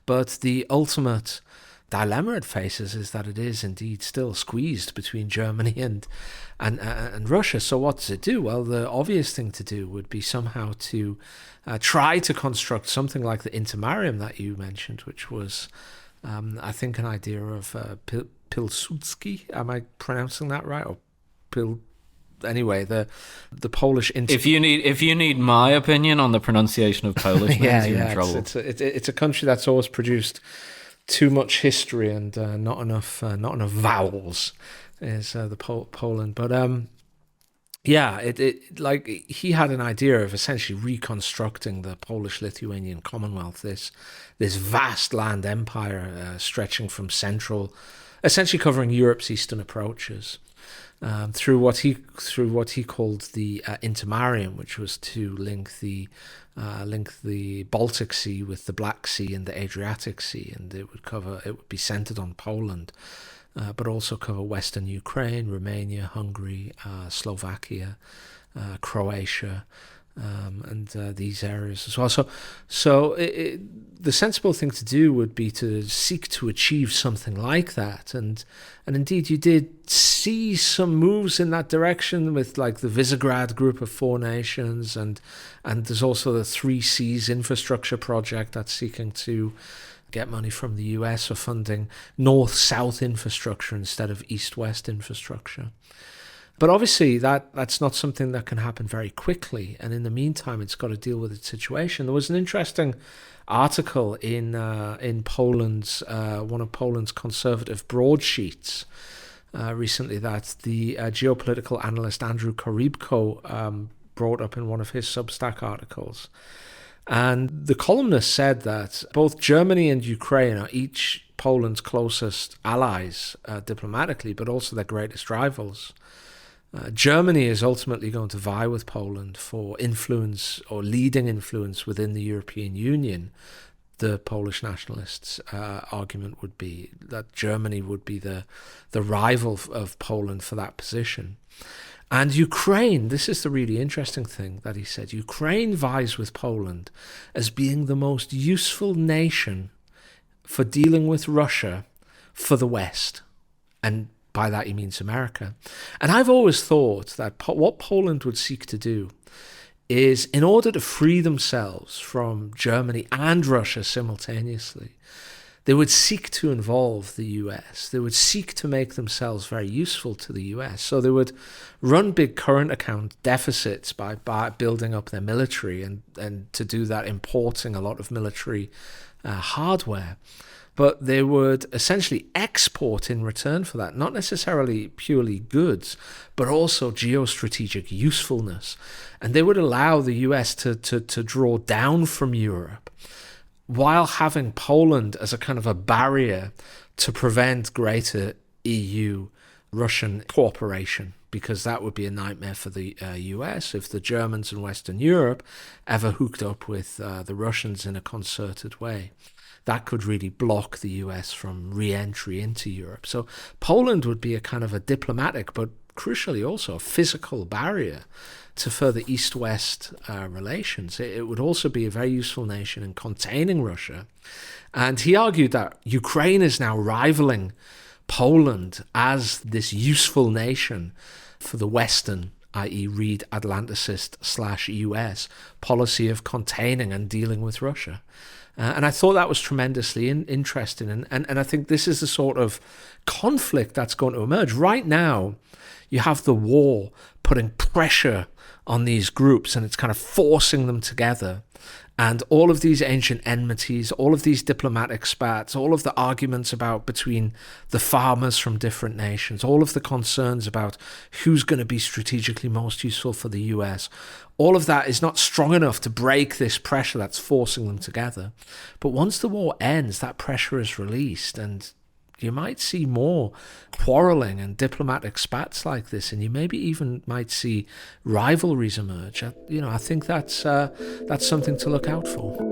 But the ultimate dilemma it faces is that it is indeed still squeezed between Germany and Russia. So what does it do? Well, the obvious thing to do would be somehow to try to construct something like the intermarium that you mentioned, which was, I think, an idea of Pilsudski. Am I pronouncing that right? Or anyway, the Polish. If you need my opinion on the pronunciation of Polish names, you're in trouble. It's a country that's always produced too much history and not enough vowels. Is the Poland, but he had an idea of essentially reconstructing the Polish-Lithuanian Commonwealth, this vast land empire stretching from central, essentially covering Europe's eastern approaches, through what he called the intermarium, which was to link the Baltic Sea with the Black Sea and the Adriatic Sea, and it would be centered on Poland. But also cover Western Ukraine, Romania, Hungary, Slovakia, Croatia, and these areas as well. So the sensible thing to do would be to seek to achieve something like that. And indeed, you did see some moves in that direction with like the Visegrad group of 4 nations, and there's also the 3 Seas infrastructure project that's seeking to get money from the US for funding north-south infrastructure instead of east-west infrastructure. But obviously that's not something that can happen very quickly, and in the meantime it's got to deal with its situation. There was an interesting article in Poland's one of Poland's conservative broadsheets recently that the geopolitical analyst Andrew Korybko brought up in one of his Substack articles. And the columnist said that both Germany and Ukraine are each Poland's closest allies diplomatically, but also their greatest rivals. Germany is ultimately going to vie with Poland for influence or leading influence within the European Union. The Polish nationalists' argument would be that Germany would be the rival of Poland for that position. And Ukraine, this is the really interesting thing that he said, Ukraine vies with Poland as being the most useful nation for dealing with Russia for the West. And by that he means America. And I've always thought that what Poland would seek to do is, in order to free themselves from Germany and Russia simultaneously, they would seek to involve the US. They would seek to make themselves very useful to the US. So they would run big current account deficits by building up their military, and to do that importing a lot of military hardware. But they would essentially export in return for that, not necessarily purely goods, but also geostrategic usefulness. And they would allow the US to draw down from Europe while having Poland as a kind of a barrier to prevent greater EU-Russian cooperation, because that would be a nightmare for the US if the Germans and Western Europe ever hooked up with the Russians in a concerted way. That could really block the US from re-entry into Europe. So Poland would be a kind of a diplomatic, but crucially also a physical barrier to further East-West relations. It would also be a very useful nation in containing Russia. And he argued that Ukraine is now rivaling Poland as this useful nation for the Western, i.e. read Atlanticist/US, policy of containing and dealing with Russia. And I thought that was tremendously interesting. And I think this is the sort of conflict that's going to emerge. Right now, you have the war putting pressure on these groups, and it's kind of forcing them together. And all of these ancient enmities, all of these diplomatic spats, all of the arguments between the farmers from different nations, all of the concerns about who's going to be strategically most useful for the US, all of that is not strong enough to break this pressure that's forcing them together. But once the war ends, that pressure is released, and you might see more quarrelling and diplomatic spats like this, and you maybe even might see rivalries emerge. I think that's something to look out for.